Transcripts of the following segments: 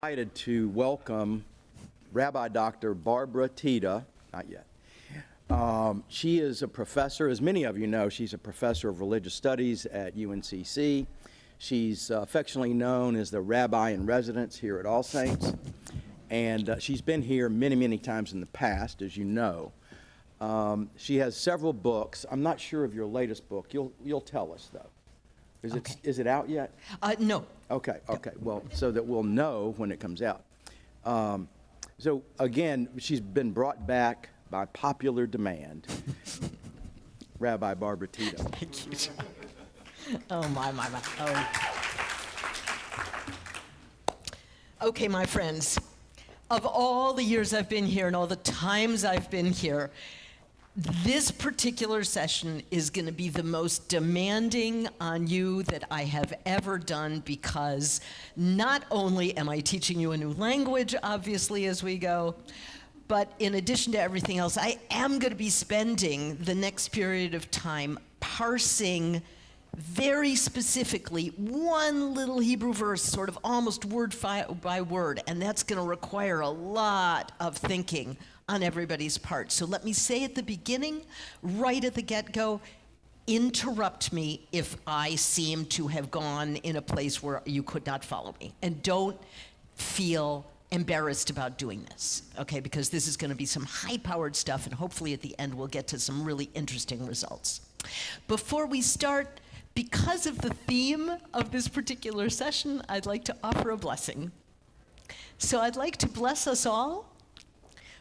Excited to welcome Rabbi Dr. Barbara Thiede, not yet. She is a professor, as many of you know, she's a professor of religious studies at UNCC. She's affectionately known as the Rabbi in residence here at All Saints, and she's been here many, many times in the past, as you know. She has several books. I'm not sure of your latest book. You'll tell us, though. Is it out yet? No. Okay. Well, so that we'll know when it comes out. So again, she's been brought back by popular demand. Rabbi Barbara Thiede. Thank you, John. Oh, my. Oh. Okay, my friends. Of all the years I've been here and all the times I've been here, this particular session is going to be the most demanding on you that I have ever done, because not only am I teaching you a new language, obviously, as we go, but in addition to everything else, I am going to be spending the next period of time parsing very specifically one little Hebrew verse, sort of almost word by word, and that's going to require a lot of thinking on everybody's part. So let me say at the beginning, right at the get-go, interrupt me if I seem to have gone in a place where you could not follow me. And don't feel embarrassed about doing this, okay? Because this is going to be some high-powered stuff, and hopefully at the end we'll get to some really interesting results. Before we start, because of the theme of this particular session, I'd like to offer a blessing. So I'd like to bless us all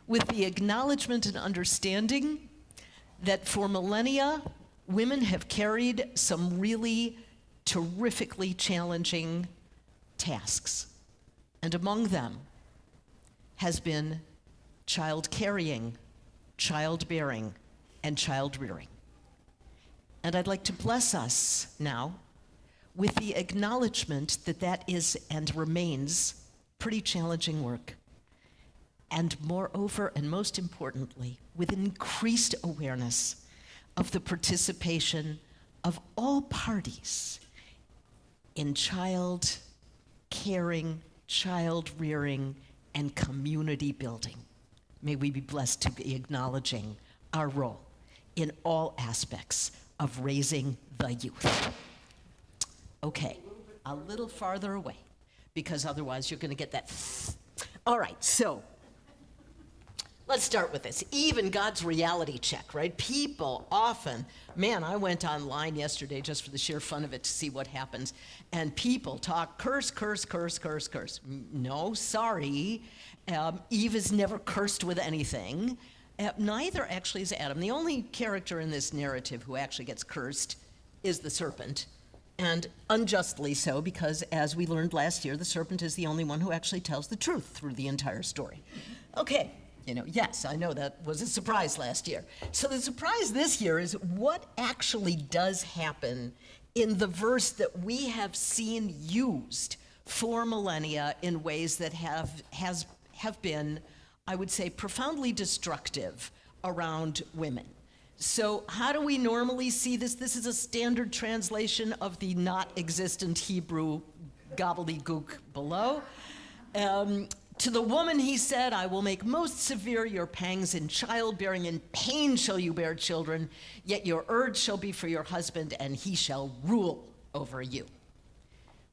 with the acknowledgement and understanding that for millennia, women have carried some really terrifically challenging tasks. And among them has been child carrying, childbearing, and child rearing. And I'd like to bless us now with the acknowledgement that that is and remains pretty challenging work. And moreover, and most importantly, with increased awareness of the participation of all parties in child caring, child rearing, and community building. May we be blessed to be acknowledging our role in all aspects of raising the youth. Okay, a little farther away, because otherwise you're going to get that. All right, so let's start with this. Even God's reality check, right? People often, man, I went online yesterday just for the sheer fun of it to see what happens, and people talk curse. No, sorry. Eve is never cursed with anything. Neither actually is Adam. The only character in this narrative who actually gets cursed is the serpent, and unjustly so, because as we learned last year, the serpent is the only one who actually tells the truth through the entire story. Okay. Yes, I know that was a surprise last year. So the surprise this year is what actually does happen in the verse that we have seen used for millennia in ways that have been, I would say, profoundly destructive around women. So how do we normally see this? This is a standard translation of the not existent Hebrew gobbledygook below. To the woman he said, I will make most severe your pangs in childbearing. In pain shall you bear children, yet your urge shall be for your husband, and he shall rule over you.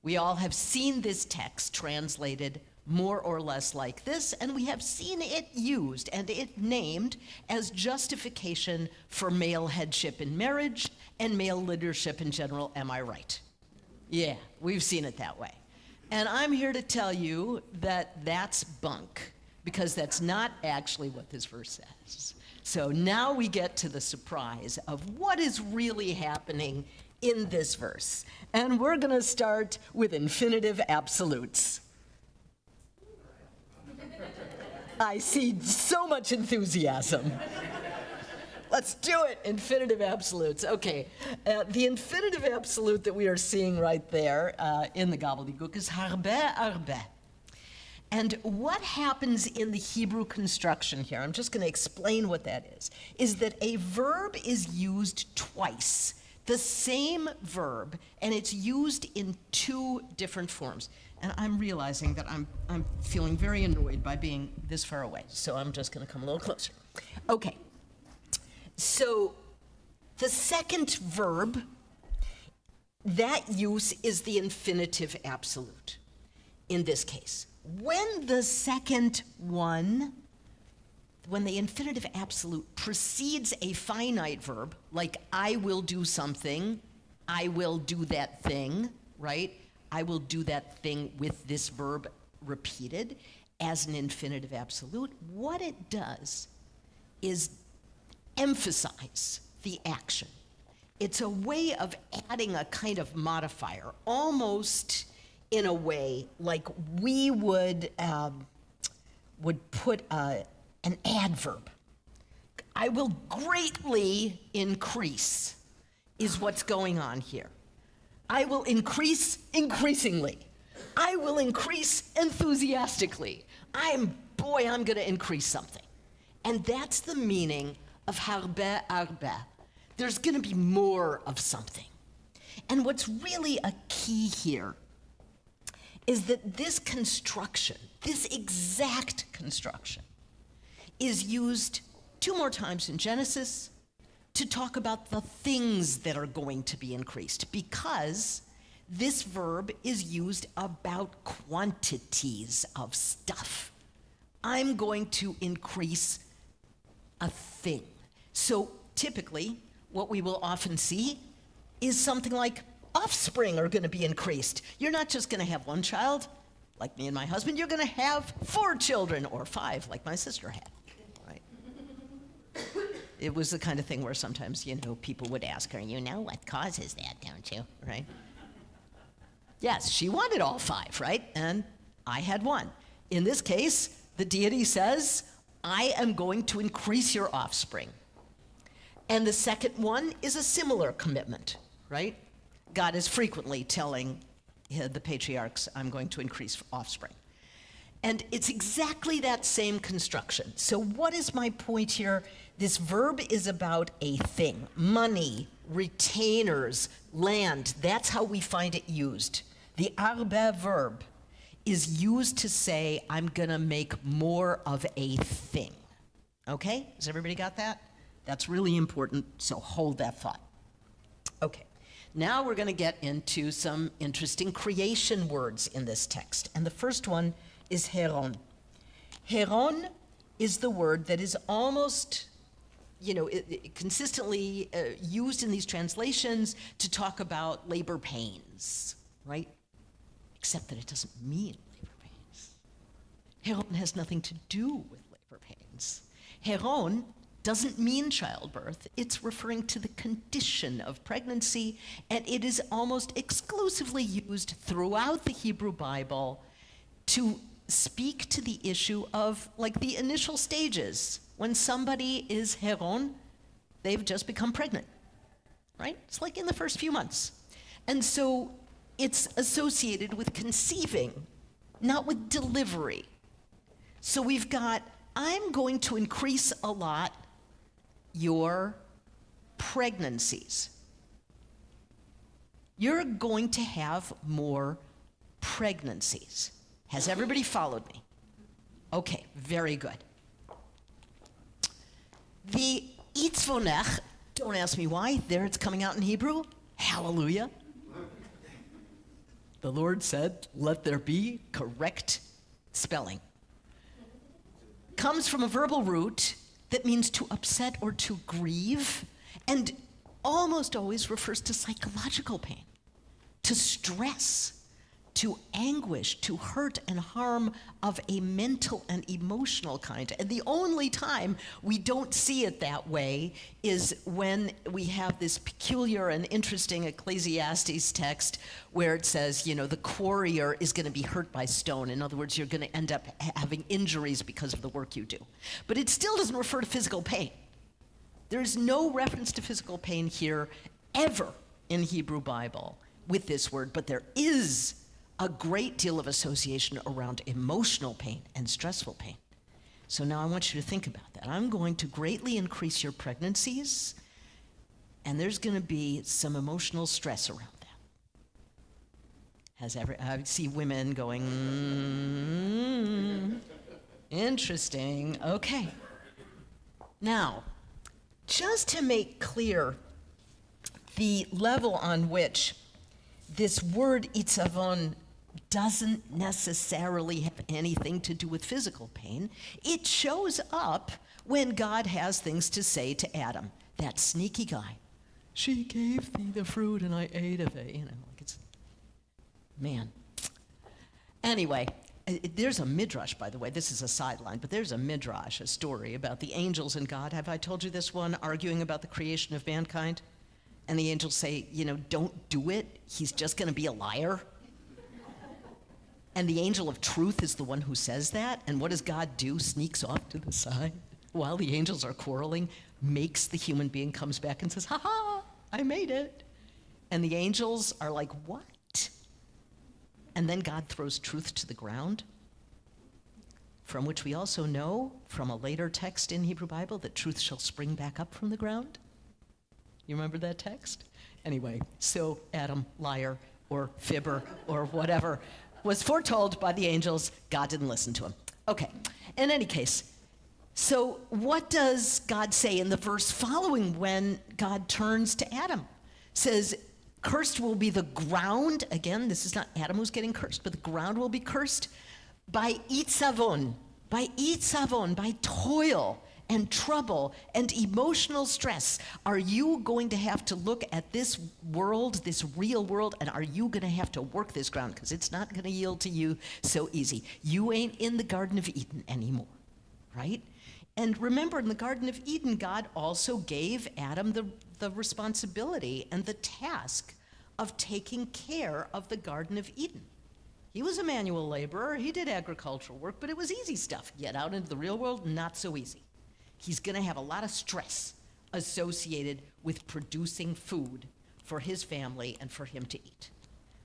We all have seen this text translated more or less like this, and we have seen it used and it named as justification for male headship in marriage and male leadership in general. Am I right? Yeah, we've seen it that way. And I'm here to tell you that that's bunk, because that's not actually what this verse says. So now we get to the surprise of what is really happening in this verse. And we're going to start with infinitive absolutes. I see so much enthusiasm. Let's do it, infinitive absolutes. Okay, the infinitive absolute that we are seeing right there in the gobbledygook is harbe. And what happens in the Hebrew construction here, I'm just going to explain what that is that a verb is used twice, the same verb, and it's used in two different forms. And I'm realizing that I'm feeling very annoyed by being this far away, so I'm just going to come a little closer. Okay. So the second verb, that use is the infinitive absolute in this case. When the second one, when the infinitive absolute precedes a finite verb, like I will do something, I will do that thing, right? I will do that thing with this verb repeated as an infinitive absolute, what it does is emphasize the action. It's a way of adding a kind of modifier, almost in a way like we would put an adverb. I will greatly increase is what's going on here. I will increase increasingly. I will increase enthusiastically. I'm going to increase something. And that's the meaning of harbe arbe. There's going to be more of something. And what's really a key here is that this construction, this exact construction, is used 2 more times in Genesis to talk about the things that are going to be increased, because this verb is used about quantities of stuff. I'm going to increase a thing. So typically, what we will often see is something like offspring are going to be increased. You're not just going to have 1 child, like me and my husband, you're going to have 4 children, or 5, like my sister had, right? It was the kind of thing where sometimes, people would ask her, you know what causes that, don't you, right? Yes, she wanted all 5, right? And I had 1. In this case, the deity says, I am going to increase your offspring. And the second one is a similar commitment, right? God is frequently telling the patriarchs, I'm going to increase offspring. And it's exactly that same construction. So what is my point here? This verb is about a thing. Money, retainers, land. That's how we find it used. The arbe verb is used to say, I'm going to make more of a thing. Okay? Has everybody got that? That's really important, so hold that thought. Okay. Now we're going to get into some interesting creation words in this text. And the first one is heron. Heron is the word that is almost, consistently used in these translations to talk about labor pains, right? Except that it doesn't mean labor pains. Heron has nothing to do with labor pains. Heron doesn't mean childbirth. It's referring to the condition of pregnancy, and it is almost exclusively used throughout the Hebrew Bible to speak to the issue of, like, the initial stages. When somebody is heron, they've just become pregnant, right? It's like in the first few months. And so it's associated with conceiving, not with delivery. So we've got, I'm going to increase a lot your pregnancies. You're going to have more pregnancies. Has everybody followed me? Okay, very good. The itzvonech, don't ask me why, there it's coming out in Hebrew. Hallelujah. The Lord said, let there be correct spelling. Comes from a verbal root that means to upset or to grieve, and almost always refers to psychological pain, to stress, to anguish, to hurt and harm of a mental and emotional kind. And the only time we don't see it that way is when we have this peculiar and interesting Ecclesiastes text where it says, the quarrier is going to be hurt by stone. In other words, you're going to end up having injuries because of the work you do. But it still doesn't refer to physical pain. There's no reference to physical pain here ever in Hebrew Bible with this word, but there is a great deal of association around emotional pain and stressful pain. So now I want you to think about that. I'm going to greatly increase your pregnancies, and there's going to be some emotional stress around that. I see women going, interesting. Okay. Now, just to make clear the level on which this word itzavon doesn't necessarily have anything to do with physical pain, it shows up when God has things to say to Adam, that sneaky guy. She gave me the fruit and I ate of it, like it's, man. Anyway, there's a midrash, by the way. This is a sideline, but there's a midrash, a story about the angels and God. Have I told you this one, arguing about the creation of mankind? And the angels say, don't do it. He's just going to be a liar. And the angel of truth is the one who says that. And what does God do? Sneaks off to the side while the angels are quarreling, makes the human being, comes back and says, ha, I made it. And the angels are like, what? And then God throws truth to the ground, from which we also know from a later text in Hebrew Bible that truth shall spring back up from the ground. You remember that text? Anyway, so Adam, liar, or fibber, or whatever, was foretold by the angels. God didn't listen to him. Okay, in any case, so what does God say in the verse following when God turns to Adam? Says, cursed will be the ground. Again, this is not Adam who's getting cursed, but the ground will be cursed by itzavon, by toil and trouble and emotional stress. Are you going to have to look at this world, this real world, and are you going to have to work this ground? Because it's not going to yield to you so easy. You ain't in the Garden of Eden anymore, right? And remember, in the Garden of Eden, God also gave Adam the responsibility and the task of taking care of the Garden of Eden. He was a manual laborer. He did agricultural work, but it was easy stuff. Get out into the real world, not so easy. He's going to have a lot of stress associated with producing food for his family and for him to eat.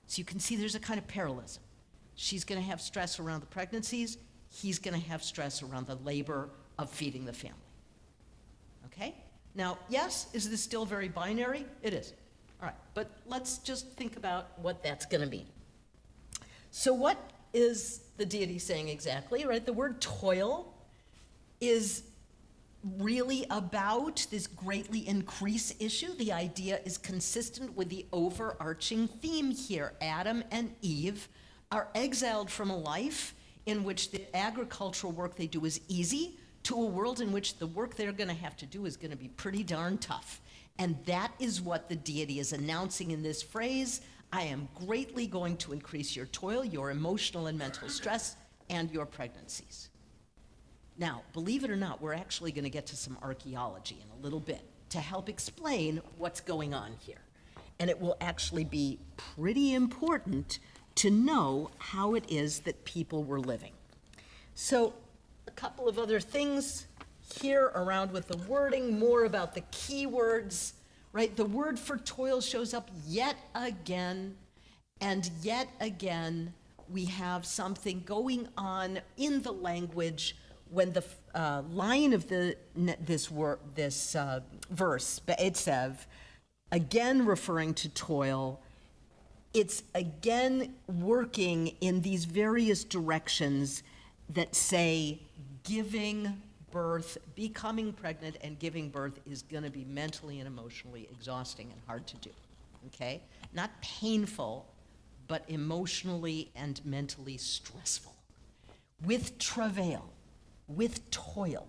So you can see there's a kind of parallelism. She's going to have stress around the pregnancies. He's going to have stress around the labor of feeding the family. Okay? Now, yes, is this still very binary? It is. All right, but let's just think about what that's going to mean. So what is the deity saying exactly, right? The word toil is really about this greatly increased issue. The idea is consistent with the overarching theme here. Adam and Eve are exiled from a life in which the agricultural work they do is easy to a world in which the work they're going to have to do is going to be pretty darn tough. And that is what the deity is announcing in this phrase. I am greatly going to increase your toil, your emotional and mental stress, and your pregnancies. Now, believe it or not, we're actually going to get to some archaeology in a little bit to help explain what's going on here. And it will actually be pretty important to know how it is that people were living. So, a couple of other things here around with the wording, more about the key words, right? The word for toil shows up yet again, and yet again we have something going on in the language when the line of this verse, be'etzev, again referring to toil, it's again working in these various directions that say giving birth, becoming pregnant and giving birth is going to be mentally and emotionally exhausting and hard to do, okay? Not painful, but emotionally and mentally stressful. With travail, with toil,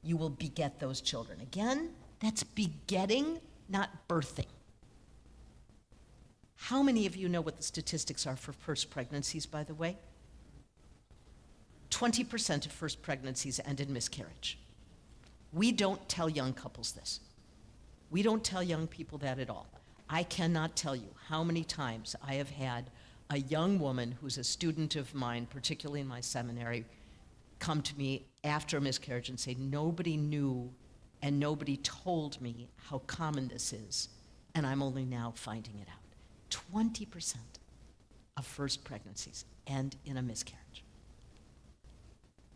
you will beget those children. Again, that's begetting, not birthing. How many of you know what the statistics are for first pregnancies, by the way? 20% of first pregnancies end in miscarriage. We don't tell young couples this. We don't tell young people that at all. I cannot tell you how many times I have had a young woman who's a student of mine, particularly in my seminary, come to me after a miscarriage and say, nobody knew and nobody told me how common this is, and I'm only now finding it out. 20% of first pregnancies end in a miscarriage.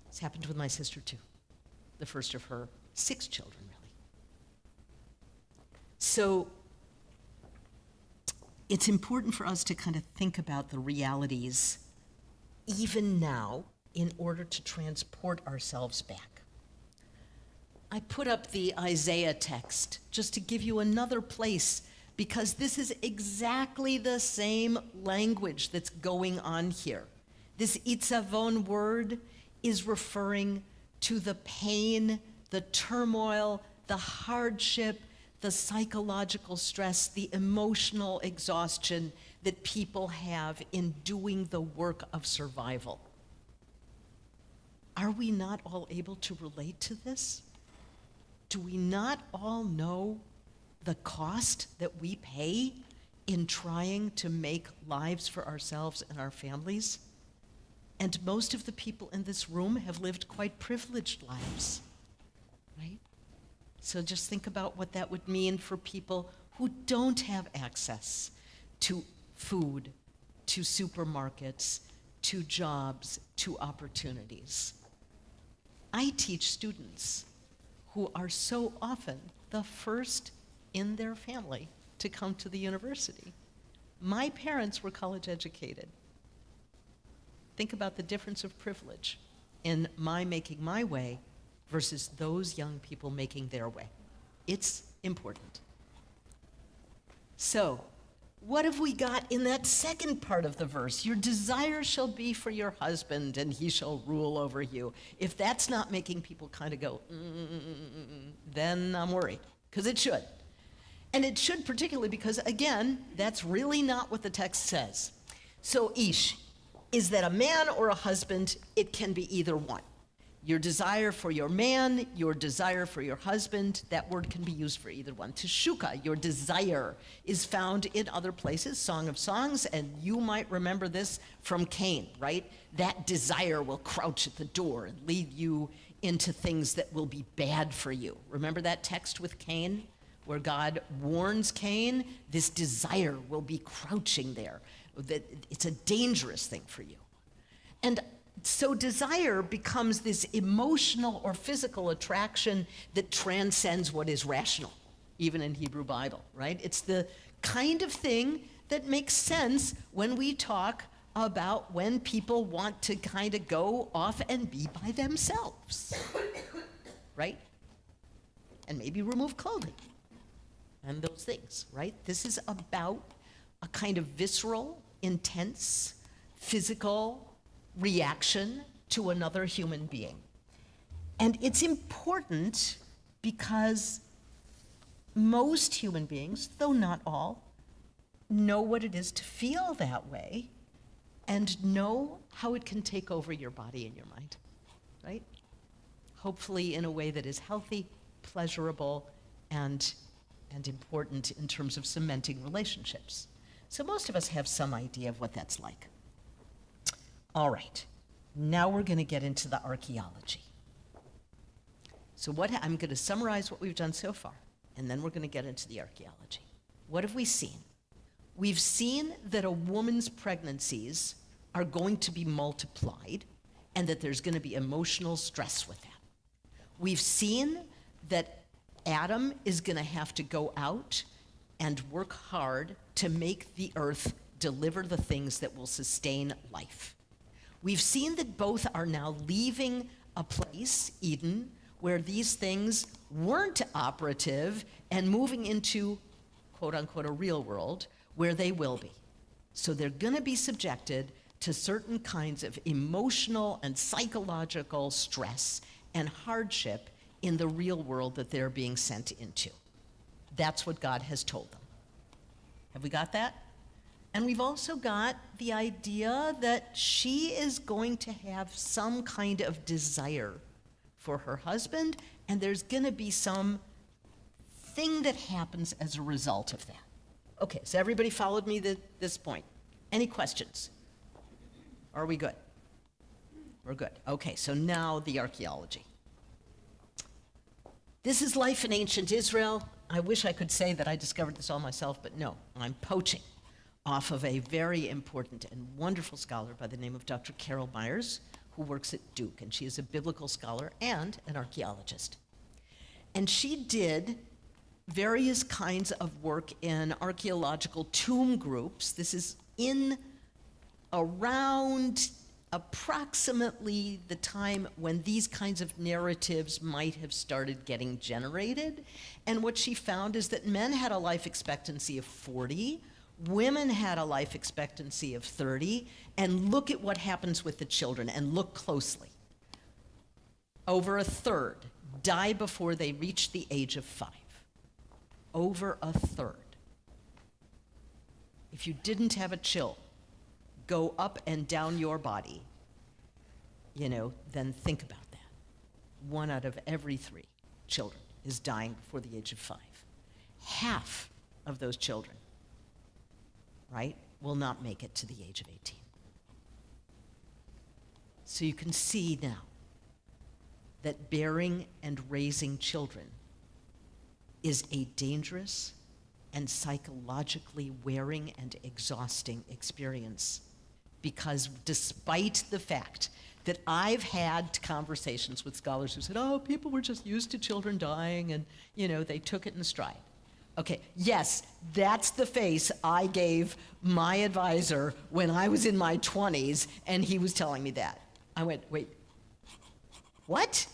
It's happened with my sister too, the first of her 6 children, really. So it's important for us to kind of think about the realities even now in order to transport ourselves back. I put up the Isaiah text just to give you another place, because this is exactly the same language that's going on here. This itzavon word is referring to the pain, the turmoil, the hardship, the psychological stress, the emotional exhaustion that people have in doing the work of survival. Are we not all able to relate to this? Do we not all know the cost that we pay in trying to make lives for ourselves and our families? And most of the people in this room have lived quite privileged lives, right? So just think about what that would mean for people who don't have access to food, to supermarkets, to jobs, to opportunities. I teach students who are so often the first in their family to come to the university. My parents were college educated. Think about the difference of privilege in my making my way versus those young people making their way. It's important. So, what have we got in that second part of the verse? Your desire shall be for your husband, and he shall rule over you. If that's not making people kind of go, then I'm worried, because it should. And it should particularly because, again, that's really not what the text says. So, ish, is that a man or a husband? It can be either one. Your desire for your man, your desire for your husband, that word can be used for either one. Teshuka, your desire, is found in other places, Song of Songs, and you might remember this from Cain, right? That desire will crouch at the door and lead you into things that will be bad for you. Remember that text with Cain, where God warns Cain, this desire will be crouching there, that it's a dangerous thing for you. And so desire becomes this emotional or physical attraction that transcends what is rational, even in Hebrew Bible, right? It's the kind of thing that makes sense when we talk about when people want to kind of go off and be by themselves, right? And maybe remove clothing and those things, right? This is about a kind of visceral, intense, physical reaction to another human being. And it's important because most human beings, though not all, know what it is to feel that way and know how it can take over your body and your mind, right? Hopefully in a way that is healthy, pleasurable, and important in terms of cementing relationships. So most of us have some idea of what that's like. All right, now we're going to get into the archaeology. So I'm going to summarize what we've done so far, and then we're going to get into the archaeology. What have we seen? We've seen that a woman's pregnancies are going to be multiplied and that there's going to be emotional stress with that. We've seen that Adam is going to have to go out and work hard to make the earth deliver the things that will sustain life. We've seen that both are now leaving a place, Eden, where these things weren't operative and moving into, quote unquote, a real world where they will be. So they're going to be subjected to certain kinds of emotional and psychological stress and hardship in the real world that they're being sent into. That's what God has told them. Have we got that? And we've also got the idea that she is going to have some kind of desire for her husband, and there's going to be some thing that happens as a result of that. Okay, so everybody followed me to this point. Any questions? Are we good? We're good. Okay, so now the archaeology. This is life in ancient Israel. I wish I could say that I discovered this all myself, but no, I'm poaching off of a very important and wonderful scholar by the name of Dr. Carol Myers, who works at Duke, and she is a biblical scholar and an archaeologist. And she did various kinds of work in archaeological tomb groups. This is in around approximately the time when these kinds of narratives might have started getting generated. And what she found is that men had a life expectancy of 40, women had a life expectancy of 30, and look at what happens with the children, and look closely. Over a third die before they reach the age of 5. Over a third. If you didn't have a chill go up and down your body, then think about that. 1 out of every 3 children is dying before the age of 5. Half of those children, right, will not make it to the age of 18. So you can see now that bearing and raising children is a dangerous and psychologically wearing and exhausting experience. Because despite the fact that I've had conversations with scholars who said, oh, people were just used to children dying and, they took it in stride. Okay, yes, that's the face I gave my advisor when I was in my 20s and he was telling me that. I went, wait, what?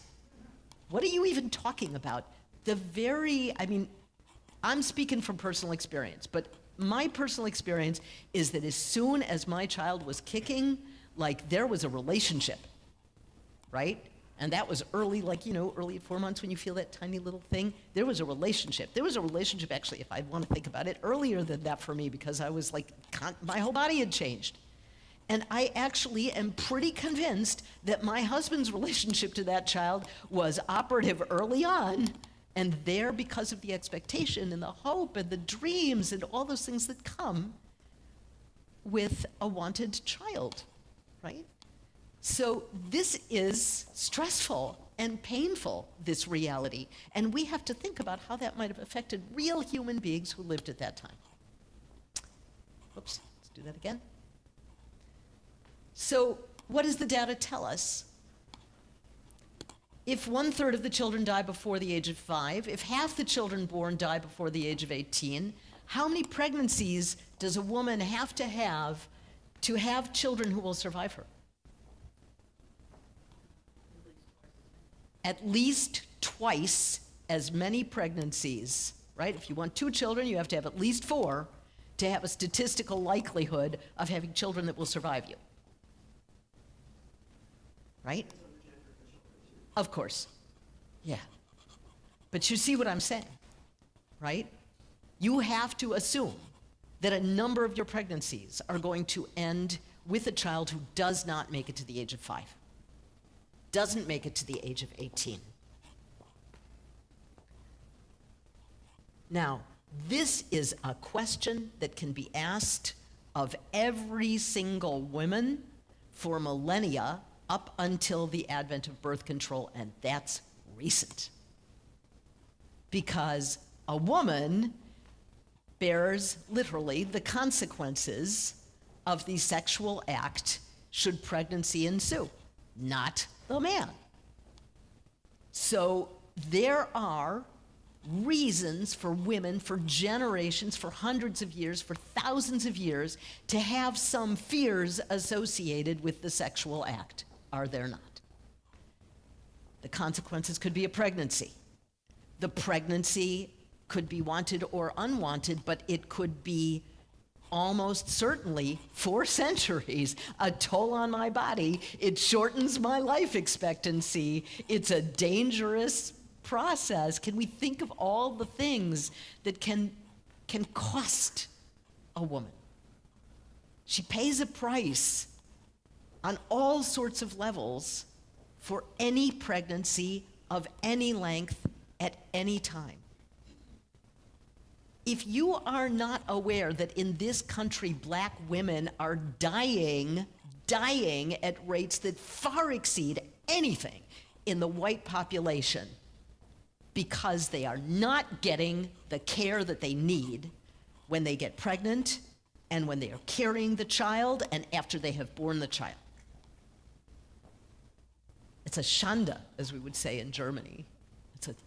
What are you even talking about? I'm speaking from personal experience, but my personal experience is that as soon as my child was kicking, there was a relationship, right? And that was early, early at 4 months when you feel that tiny little thing. There was a relationship. There was a relationship, actually, if I want to think about it, earlier than that for me, because I was my whole body had changed. And I actually am pretty convinced that my husband's relationship to that child was operative early on, and there because of the expectation and the hope and the dreams and all those things that come with a wanted child, right? So this is stressful and painful, this reality, and we have to think about how that might have affected real human beings who lived at that time. Oops, let's do that again. So what does the data tell us? If 1/3 of the children die before the age of 5, if half the children born die before the age of 18, how many pregnancies does a woman have to have children who will survive her? At least twice as many pregnancies, right? If you want 2 children, you have to have at least 4 to have a statistical likelihood of having children that will survive you. Right? Of course. Yeah. But you see what I'm saying, right? You have to assume that a number of your pregnancies are going to end with a child who does not make it to the age of 5, doesn't make it to the age of 18. Now, this is a question that can be asked of every single woman for millennia up until the advent of birth control, and that's recent. Because a woman bears literally the consequences of the sexual act should pregnancy ensue, not the man. So there are reasons for women, for generations, for hundreds of years, for thousands of years, to have some fears associated with the sexual act. Are there not? The consequences could be a pregnancy. The pregnancy could be wanted or unwanted, but it could be almost certainly 4 centuries, a toll on my body. It shortens my life expectancy. It's a dangerous process. Can we think of all the things that can cost a woman? She pays a price on all sorts of levels for any pregnancy of any length at any time. If you are not aware that in this country black women are dying at rates that far exceed anything in the white population because they are not getting the care that they need when they get pregnant and when they are carrying the child and after they have born the child. It's a Schande, as we would say in Germany.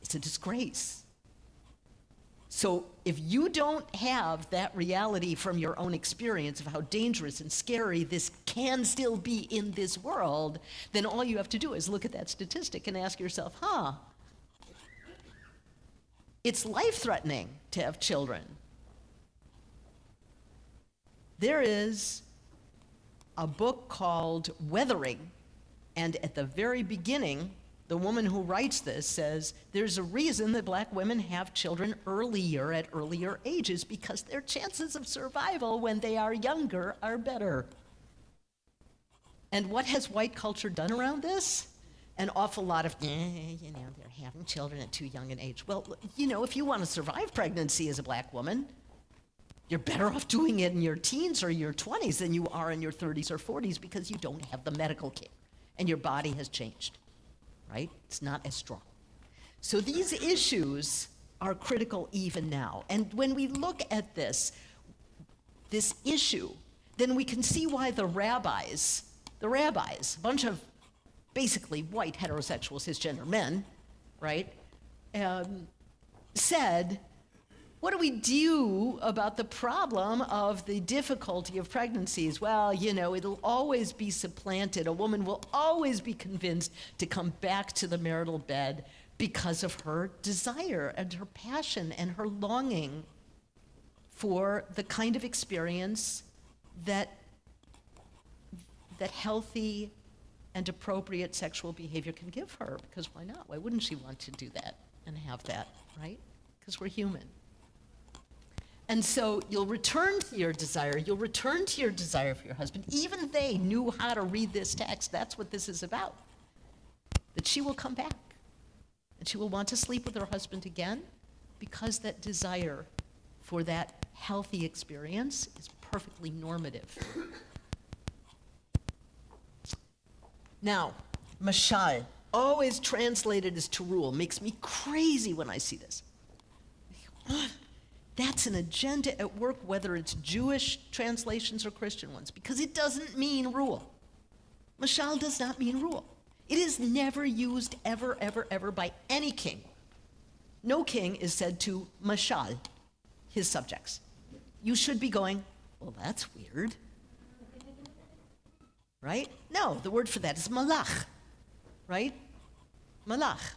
It's a disgrace. So if you don't have that reality from your own experience of how dangerous and scary this can still be in this world, then all you have to do is look at that statistic and ask yourself, it's life-threatening to have children. There is a book called Weathering, and at the very beginning, the woman who writes this says, there's a reason that black women have children earlier at earlier ages because their chances of survival when they are younger are better. And what has white culture done around this? An awful lot of, they're having children at too young an age. Well, if you want to survive pregnancy as a black woman, you're better off doing it in your teens or your 20s than you are in your 30s or 40s because you don't have the medical care and your body has changed. Right? It's not as strong. So these issues are critical even now. And when we look at this issue, then we can see why the rabbis, a bunch of basically white heterosexual cisgender men, right, said, what do we do about the problem of the difficulty of pregnancies? Well, it'll always be supplanted. A woman will always be convinced to come back to the marital bed because of her desire and her passion and her longing for the kind of experience that healthy and appropriate sexual behavior can give her. Because why not? Why wouldn't she want to do that and have that, right? Because we're human. And so you'll return to your desire. You'll return to your desire for your husband. Even they knew how to read this text. That's what this is about. That she will come back. And she will want to sleep with her husband again because that desire for that healthy experience is perfectly normative. Now, mashal, always translated as to rule, makes me crazy when I see this. That's an agenda at work, whether it's Jewish translations or Christian ones, because it doesn't mean rule. Mashal does not mean rule. It is never used ever, ever, ever by any king. No king is said to mashal his subjects. You should be going, well, that's weird. Right? No, the word for that is malach. Right? Malach.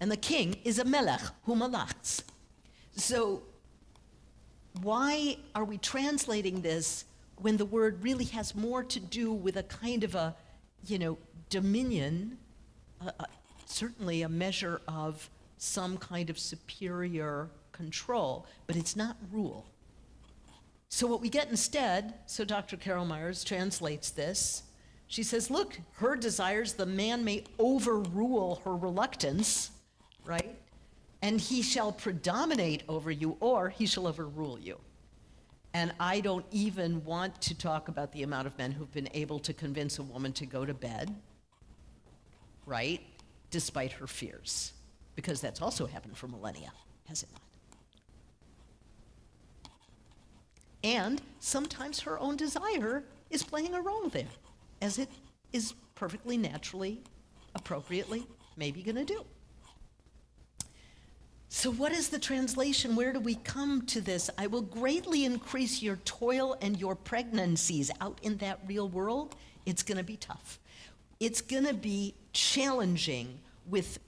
And the king is a melech who malachs. So why are we translating this when the word really has more to do with a kind of a, dominion, certainly a measure of some kind of superior control, but it's not rule. So what we get instead, so Dr. Carol Myers translates this, she says, look, her desires, the man may overrule her reluctance, right? And he shall predominate over you, or he shall overrule you. And I don't even want to talk about the amount of men who've been able to convince a woman to go to bed, right, despite her fears, because that's also happened for millennia, has it not? And sometimes her own desire is playing a role there, as it is perfectly naturally, appropriately, maybe going to do. So what is the translation? Where do we come to this? I will greatly increase your toil and your pregnancies out in that real world. It's going to be tough. It's going to be challenging with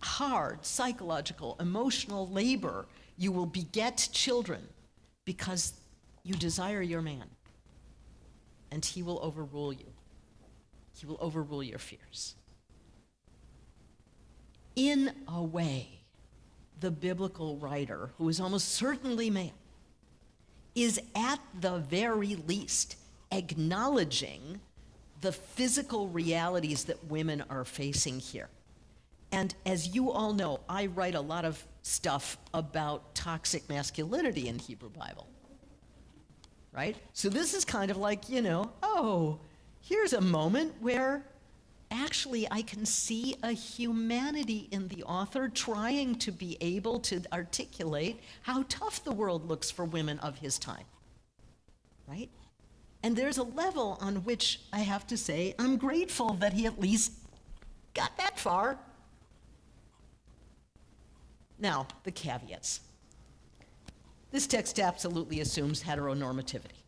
hard psychological, emotional labor. You will beget children because you desire your man, and he will overrule you. He will overrule your fears. In a way, the biblical writer, who is almost certainly male, is at the very least acknowledging the physical realities that women are facing here. And as you all know, I write a lot of stuff about toxic masculinity in Hebrew Bible, right? So this is kind of like, here's a moment where actually I can see a humanity in the author trying to be able to articulate how tough the world looks for women of his time, right? And there's a level on which I have to say I'm grateful that he at least got that far. Now, the caveats. This text absolutely assumes heteronormativity.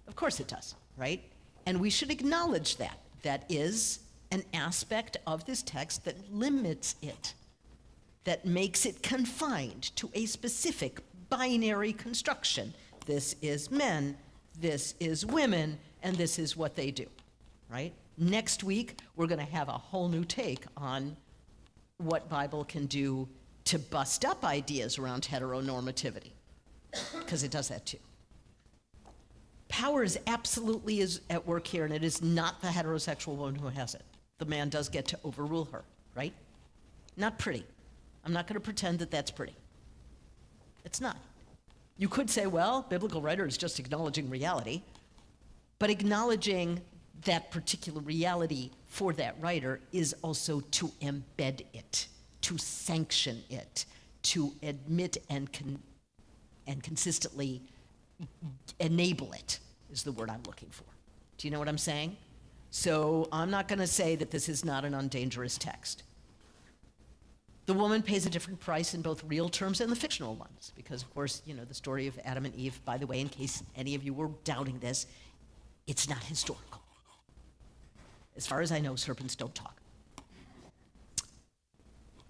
Of course it does, right? And we should acknowledge that. That is an aspect of this text that limits it, that makes it confined to a specific binary construction. This is men, this is women, and this is what they do, right? Next week, we're going to have a whole new take on what Bible can do to bust up ideas around heteronormativity, because it does that too. Power is absolutely at work here, and it is not the heterosexual woman who has it. The man does get to overrule her, right? Not pretty. I'm not going to pretend that that's pretty. It's not. You could say, well, biblical writer is just acknowledging reality, but acknowledging that particular reality for that writer is also to embed it, to sanction it, to admit and consistently enable it, is the word I'm looking for. Do you know what I'm saying? So I'm not going to say that this is not an undangerous text. The woman pays a different price in both real terms and the fictional ones, because, of course, you know, the story of Adam and Eve, by the way, in case any of you were doubting this, it's not historical. As far as I know, serpents don't talk.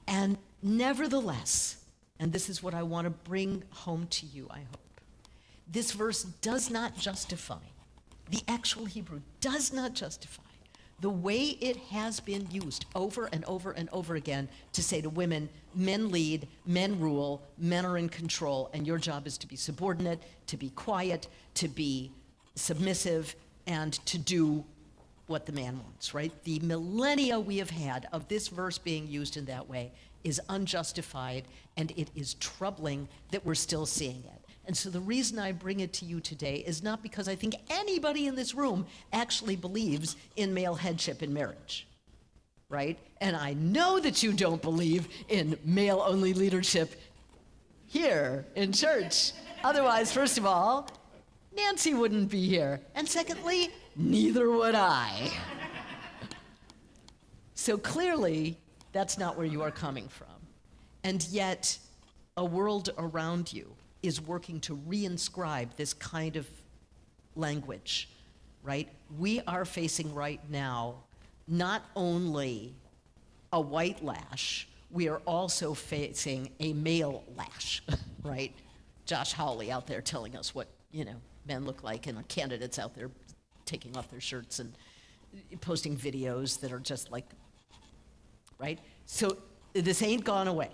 And nevertheless, and this is what I want to bring home to you, I hope, this verse does not justify, the actual Hebrew does not justify the way it has been used over and over and over again to say to women, men lead, men rule, men are in control, and your job is to be subordinate, to be quiet, to be submissive, and to do what the man wants, right? The millennia we have had of this verse being used in that way is unjustified, and it is troubling that we're still seeing it. And so the reason I bring it to you today is not because I think anybody in this room actually believes in male headship in marriage, right? And I know that you don't believe in male-only leadership here in church. Otherwise, first of all, Nancy wouldn't be here. And secondly, neither would I. So clearly, that's not where you are coming from. And yet, a world around you is working to reinscribe this kind of language, right? We are facing right now not only a white lash, we are also facing a male lash, right? Josh Hawley out there telling us what, you know, men look like, and candidates out there taking off their shirts and posting videos that are just like, right? So this ain't gone away,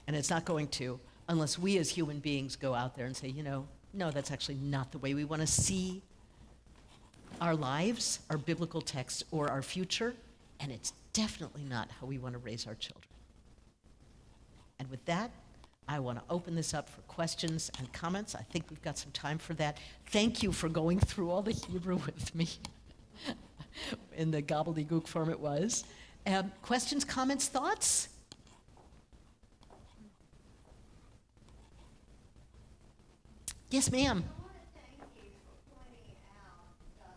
and it's not going to, unless we as human beings go out there and say, you know, no, that's actually not the way we want to see our lives, our biblical text, or our future, and it's definitely not how we want to raise our children. And with that, I want to open this up for questions and comments. I think we've got some time for that. Thank you for going through all the Hebrew with me in the gobbledygook form it was. Questions, comments, thoughts? Yes, ma'am. I want to thank you for pointing out the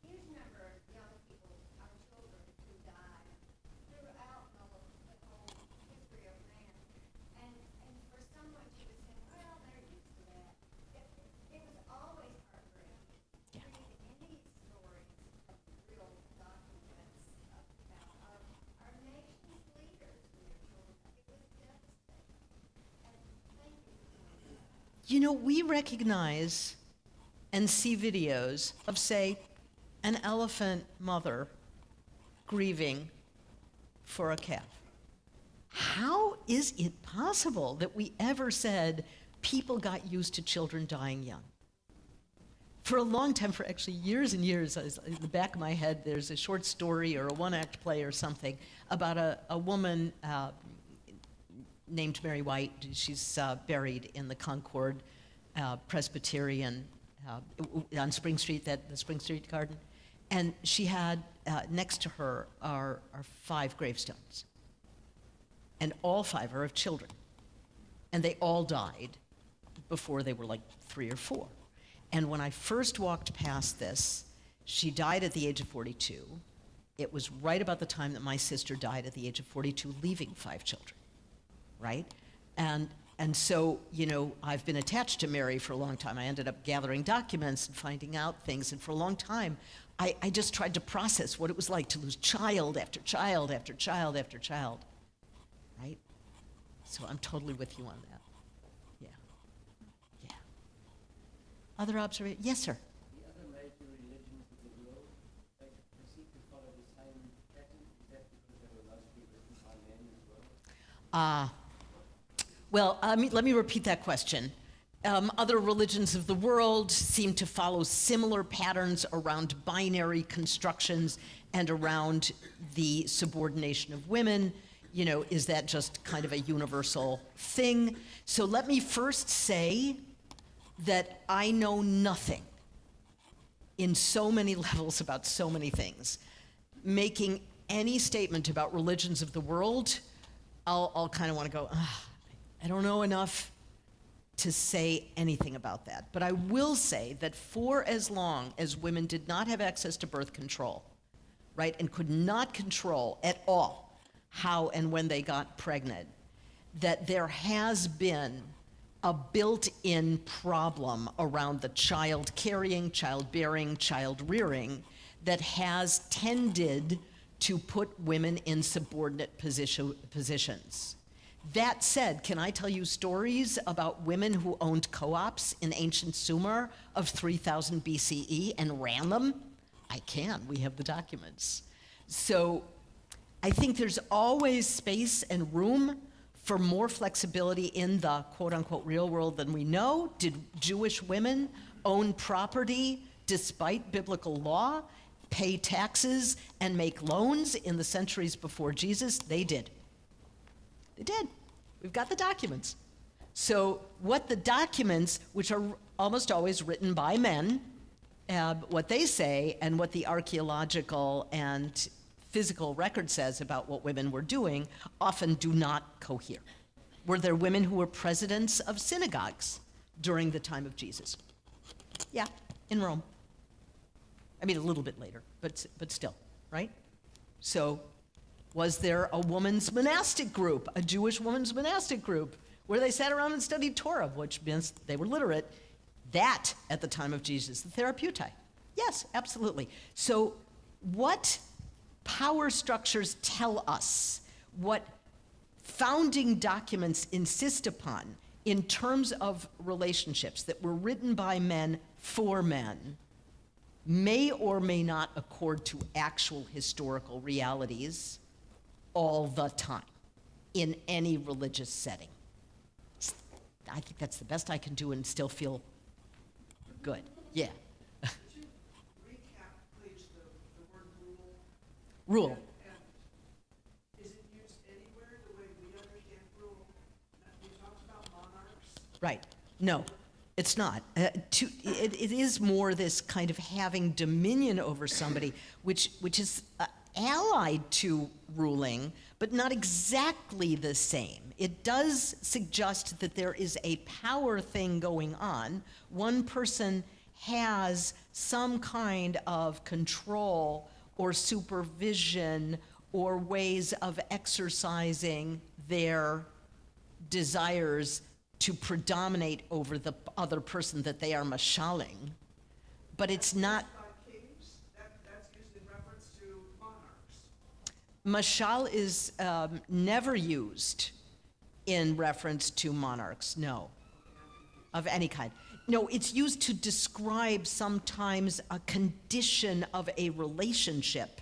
huge number of young people, our children, who died throughout the whole history of man. And for someone to say, well, they're used to that, it was always heartbreaking. Yeah. Read any stories of real documents about our nation's leaders and their children. It was devastating. And thank you. You know, we recognize and see videos of, say, an elephant mother grieving for a calf. How is it possible that we ever said people got used to children dying young? For a long time, for actually years and years, in the back of my head, there's a short story or a one-act play or something about a woman named Mary White. She's buried in the Concord Presbyterian on Spring Street, the Spring Street Garden. And she had, next to her are 5 gravestones. And all 5 are of children. And they all died before they were like 3 or 4. And when I first walked past this, she died at the age of 42. It was right about the time that my sister died at the age of 42, leaving 5 children. Right? And so, you know, I've been attached to Mary for a long time. I ended up gathering documents and finding out things. And for a long time, I just tried to process what it was like to lose child after child after child after child, right? So I'm totally with you on that. Yeah. Yeah. Other observation? Yes, sir. The other major religions of the world, they seem to follow the same pattern. Is that because they were mostly written by men as well? Well, let me repeat that question. Other religions of the world seem to follow similar patterns around binary constructions and around the subordination of women. You know, is that just kind of a universal thing? So let me first say that I know nothing in so many levels about so many things. Making any statement about religions of the world, I'll kind of want to go, I don't know enough to say anything about that. But I will say that for as long as women did not have access to birth control, right, and could not control at all how and when they got pregnant, that there has been a built-in problem around the child carrying, childbearing, child rearing that has tended to put women in subordinate positions. That said, can I tell you stories about women who owned co-ops in ancient Sumer of 3000 BCE and ran them? I can, we have the documents. So I think there's always space and room for more flexibility in the quote-unquote real world than we know. Did Jewish women own property despite biblical law, pay taxes, and make loans in the centuries before Jesus? They did. They did. We've got the documents. So what the documents, which are almost always written by men, what they say and what the archaeological and physical record says about what women were doing often do not cohere. Were there women who were presidents of synagogues during the time of Jesus? Yeah, in Rome. I mean, a little bit later, but still, right? So was there a woman's monastic group, a Jewish woman's monastic group, where they sat around and studied Torah, which means they were literate? That, at the time of Jesus, the therapeutai. Yes, absolutely. So what power structures tell us, what founding documents insist upon in terms of relationships that were written by men for men, may or may not accord to actual historical realities all the time in any religious setting. I think that's the best I can do and still feel good. Yeah. Could you recap, please, the word rule? Rule. And is it used anywhere the way we understand rule? We talked about monarchs. Right. No, it's not. It is more this kind of having dominion over somebody, which is allied to ruling, but not exactly the same. It does suggest that there is a power thing going on. One person has some kind of control or supervision or ways of exercising their desires to predominate over the other person that they are mashaling. But it's not. By kings, that's used in reference to monarchs. Mashal is never used in reference to monarchs, no, of any kind. No, it's used to describe sometimes a condition of a relationship,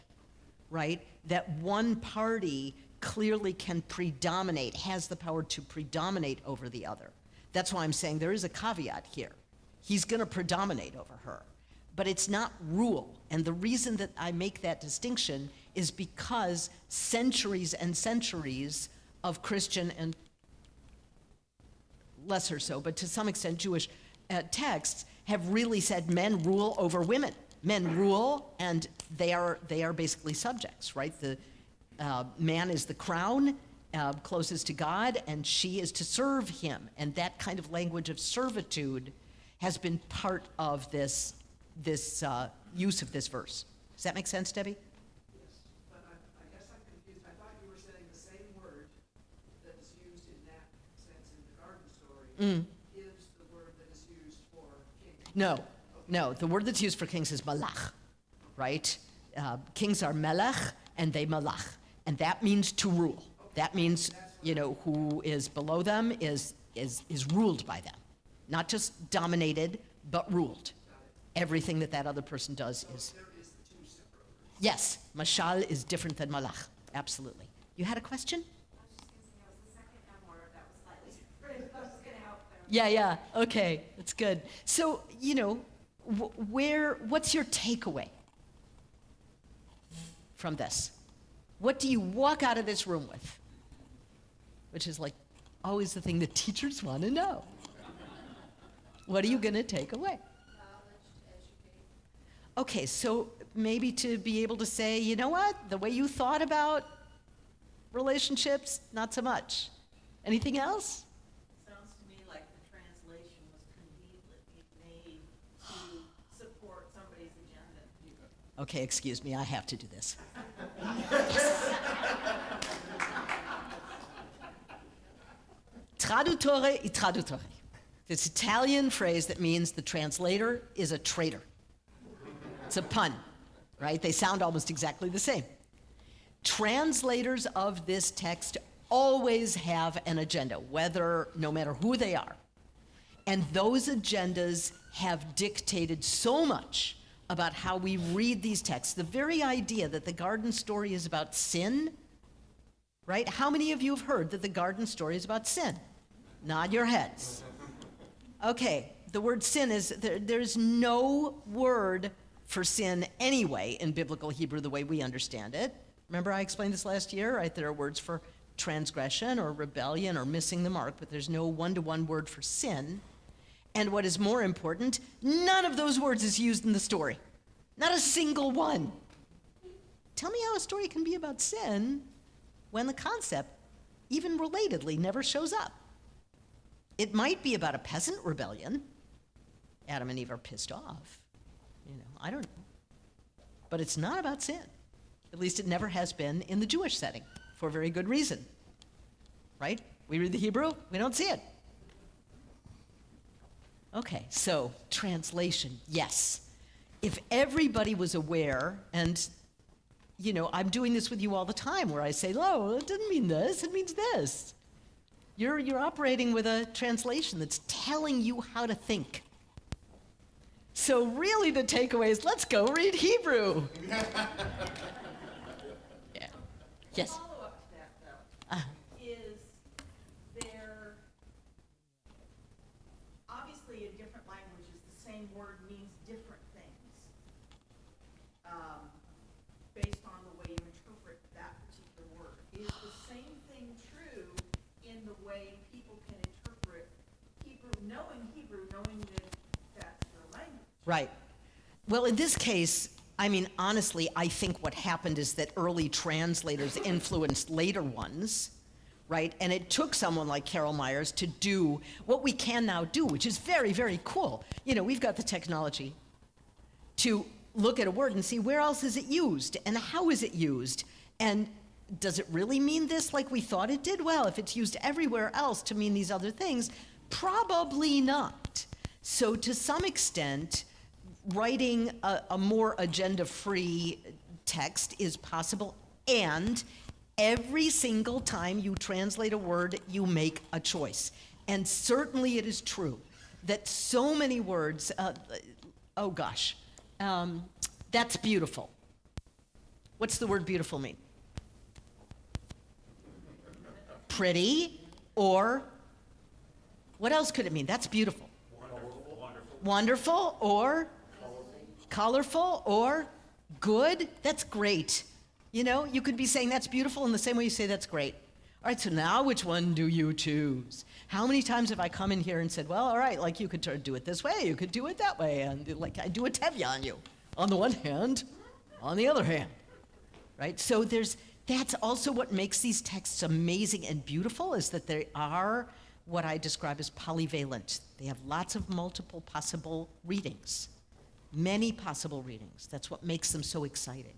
right? That one party clearly can predominate, has the power to predominate over the other. That's why I'm saying there is a caveat here. He's gonna predominate over her, but it's not rule. And the reason that I make that distinction is because centuries and centuries of Christian and lesser so, but to some extent Jewish texts have really said men rule over women. Men rule, and they are basically subjects, right? The man is the crown, closest to God, and she is to serve him. And that kind of language of servitude has been part of this use of this verse. Does that make sense, Debbie? Yes, but I guess I'm confused. I thought you were saying the same word that is used in that sense is the word that is used for king. No, the word that's used for kings is malach, right? Kings are melech and they malach, and that means to rule. That means, who is below them is ruled by them. Not just dominated, but ruled. Everything that other person does is. There is the two separate words. Yes, mashal is different than malach, absolutely. You had a question? I was just gonna say, it was the second M word that was slightly different. I was just gonna help there. Yeah, okay, that's good. So, what's your takeaway from this? What do you walk out of this room with? Which is like always the thing that teachers want to know. What are you going to take away? Knowledge to educate. Okay, so maybe to be able to say, you know what, the way you thought about relationships, not so much. Anything else? Sounds to me like the translation was conveniently made to support somebody's agenda. Okay, excuse me, I have to do this. Traduttore e traduttore. This Italian phrase that means the translator is a traitor. It's a pun, right? They sound almost exactly the same. Translators of this text always have an agenda, no matter who they are. And those agendas have dictated so much about how we read these texts. The very idea that the garden story is about sin, right? How many of you have heard that the garden story is about sin? Nod your heads. Okay, the word sin is, there's no word for sin anyway in biblical Hebrew the way we understand it. Remember I explained this last year, right? There are words for transgression or rebellion or missing the mark, but there's no one-to-one word for sin. And what is more important, none of those words is used in the story. Not a single one. Tell me how a story can be about sin when the concept, even relatedly, never shows up. It might be about a peasant rebellion. Adam and Eve are pissed off. I don't know. But it's not about sin. At least it never has been in the Jewish setting, for a very good reason. Right? We read the Hebrew, we don't see it. Okay, so translation, yes. If everybody was aware, and I'm doing this with you all the time, where I say, "Oh, it doesn't mean this, it means this." You're operating with a translation that's telling you how to think. So really the takeaway is, let's go read Hebrew. Yeah. Yes. Follow-up to that, though, is there, obviously in different languages, the same word means different things, based on the way you interpret that particular word. Is the same thing true in the way people can interpret Hebrew, knowing that that's their language? Right. Well, in this case, honestly, I think what happened is that early translators influenced later ones, right? And it took someone like Carol Myers to do what we can now do, which is very, very cool. We've got the technology to look at a word and see where else is it used and how is it used. And does it really mean this like we thought it did? Well, if it's used everywhere else to mean these other things, probably not. So to some extent, writing a more agenda-free text is possible, and every single time you translate a word, you make a choice. And certainly it is true that so many words, that's beautiful. What's the word beautiful mean? Pretty, or what else could it mean? That's beautiful. Wonderful, or colorful, or good. That's great. You could be saying that's beautiful in the same way you say that's great. All right, so now which one do you choose? How many times have I come in here and said, well, all right, like you could do it this way, you could do it that way, and like I do a tevya on you. On the one hand, on the other hand, right? So that's also what makes these texts amazing and beautiful, is that they are what I describe as polyvalent. They have lots of multiple possible readings, many possible readings. That's what makes them so exciting.